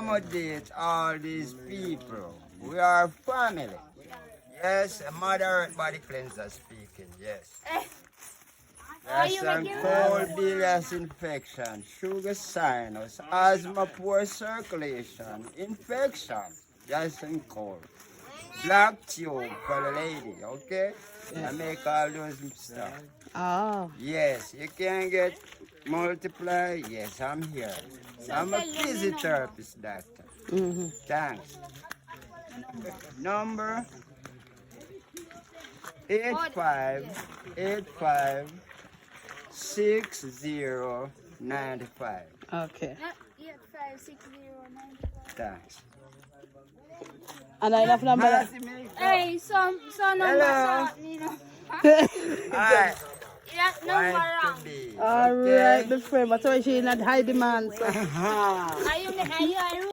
accommodate all these people. We are family. Yes, a Mother Earth body cleanser speaking, yes. There's some cold bilious infection, sugar sinus, asthma, poor circulation, infection, just and cold. Black tube for the lady, okay? I make all those stuff. Oh. Yes, you can get multiply. Yes, I'm here. I'm a physiotherapist, doctor. Thanks. Number 85856095. Okay. 856095. Thanks. And I love number. Hey, some Hello. number, you know. Alright. That number Want wrong. to be. All right, the friend, but so she not high demand. So. Uh-huh. Are you